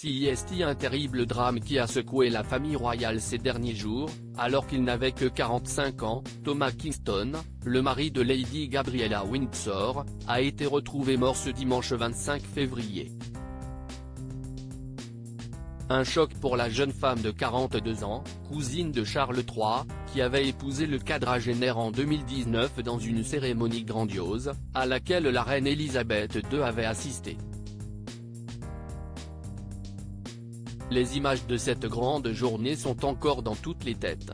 CIST. Un terrible drame qui a secoué la famille royale ces derniers jours, alors qu'il n'avait que 45 ans. Thomas Kingston, le mari de Lady Gabriella Windsor, a été retrouvé mort ce dimanche 25 février. Un choc pour la jeune femme de 42 ans, cousine de Charles III, qui avait épousé le quadragénaire en 2019 dans une cérémonie grandiose, à laquelle la reine Elisabeth II avait assisté. Les images de cette grande journée sont encore dans toutes les têtes.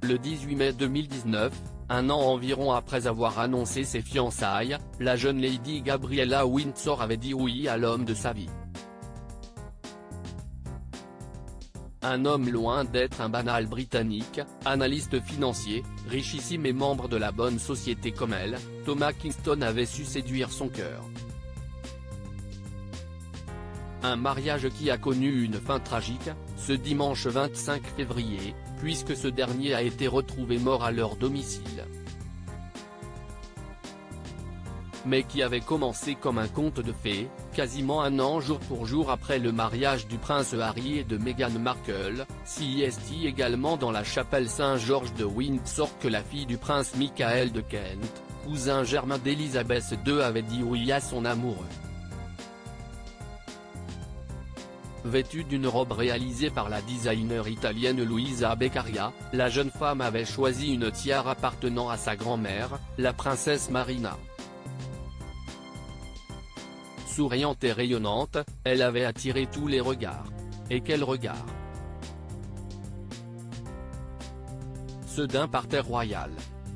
Le 18 mai 2019, un an environ après avoir annoncé ses fiançailles, la jeune Lady Gabriella Windsor avait dit oui à l'homme de sa vie. Un homme loin d'être un banal britannique, analyste financier, richissime et membre de la bonne société comme elle, Thomas Kingston avait su séduire son cœur. Un mariage qui a connu une fin tragique, ce dimanche 25 février, puisque ce dernier a été retrouvé mort à leur domicile. Mais qui avait commencé comme un conte de fées, quasiment un an jour pour jour après le mariage du prince Harry et de Meghan Markle. CIST également dans la chapelle Saint-Georges de Windsor que la fille du prince Michael de Kent, cousin germain d'Elisabeth II, avait dit oui à son amoureux. Vêtue d'une robe réalisée par la designer italienne Luisa Beccaria, la jeune femme avait choisi une tiare appartenant à sa grand-mère, la princesse Marina. Souriante et rayonnante, elle avait attiré tous les regards. Et quel regard! Ceux d'un parterre royal.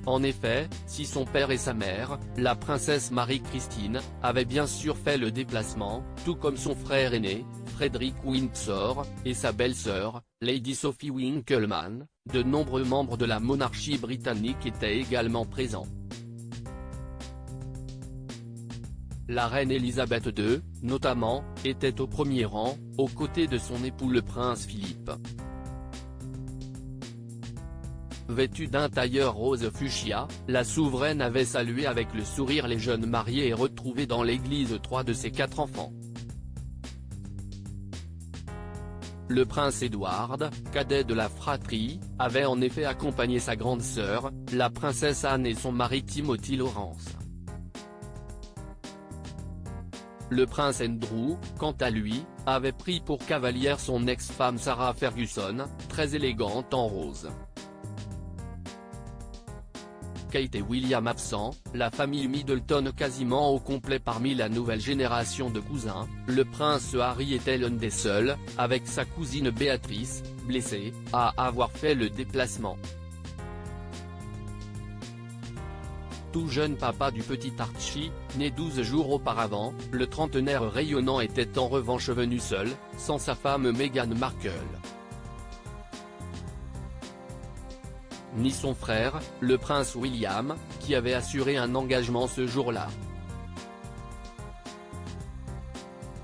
En effet, si son père et sa mère, la princesse Marie-Christine, avaient bien sûr fait le déplacement, tout comme son frère aîné, Frédéric Windsor, et sa belle-sœur, Lady Sophie Winkelmann, de nombreux membres de la monarchie britannique étaient également présents. La reine Elisabeth II, notamment, était au premier rang, aux côtés de son époux le prince Philippe. Vêtue d'un tailleur rose fuchsia, la souveraine avait salué avec le sourire les jeunes mariés et retrouvé dans l'église 3 de ses 4 enfants. Le prince Edward, cadet de la fratrie, avait en effet accompagné sa grande sœur, la princesse Anne et son mari Timothy Lawrence. Le prince Andrew, quant à lui, avait pris pour cavalière son ex-femme Sarah Ferguson, très élégante en rose. Kate et William absents, la famille Middleton quasiment au complet parmi la nouvelle génération de cousins. Le prince Harry était l'un des seuls, avec sa cousine Béatrice, blessée, à avoir fait le déplacement. Tout jeune papa du petit Archie, né 12 jours auparavant, le trentenaire rayonnant était en revanche venu seul, sans sa femme Meghan Markle. Ni son frère, le prince William, qui avait assuré un engagement ce jour-là.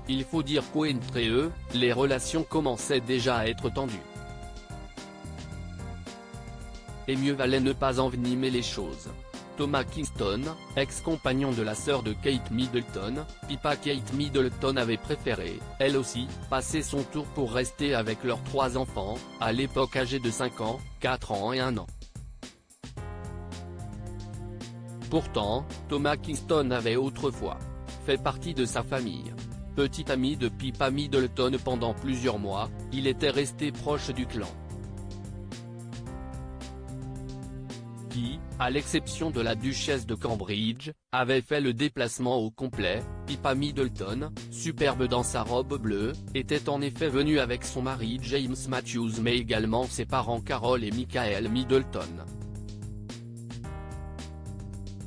Il faut dire qu'entre eux, les relations commençaient déjà à être tendues. Et mieux valait ne pas envenimer les choses. Thomas Kingston, ex-compagnon de la sœur de Kate Middleton, Pippa Kate Middleton, avait préféré, elle aussi, passer son tour pour rester avec leurs 3 enfants, à l'époque âgés de 5 ans, 4 ans et 1 an. Pourtant, Thomas Kingston avait autrefois fait partie de sa famille. Petit ami de Pippa Middleton pendant plusieurs mois, il était resté proche du clan. Qui, à l'exception de la duchesse de Cambridge, avait fait le déplacement au complet. Pippa Middleton, superbe dans sa robe bleue, était en effet venue avec son mari James Matthews mais également ses parents Carol et Michael Middleton.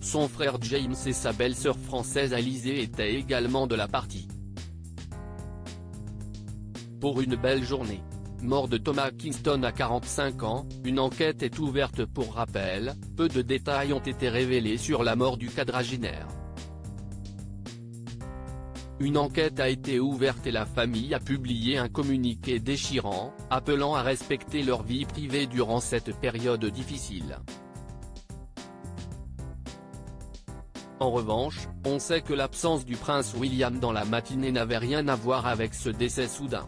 Son frère James et sa belle-sœur française Alizée étaient également de la partie. Pour une belle journée. Mort de Thomas Kingston à 45 ans, une enquête est ouverte pour rappel, peu de détails ont été révélés sur la mort du quadragénaire. Une enquête a été ouverte et la famille a publié un communiqué déchirant, appelant à respecter leur vie privée durant cette période difficile. En revanche, on sait que l'absence du prince William dans la matinée n'avait rien à voir avec ce décès soudain.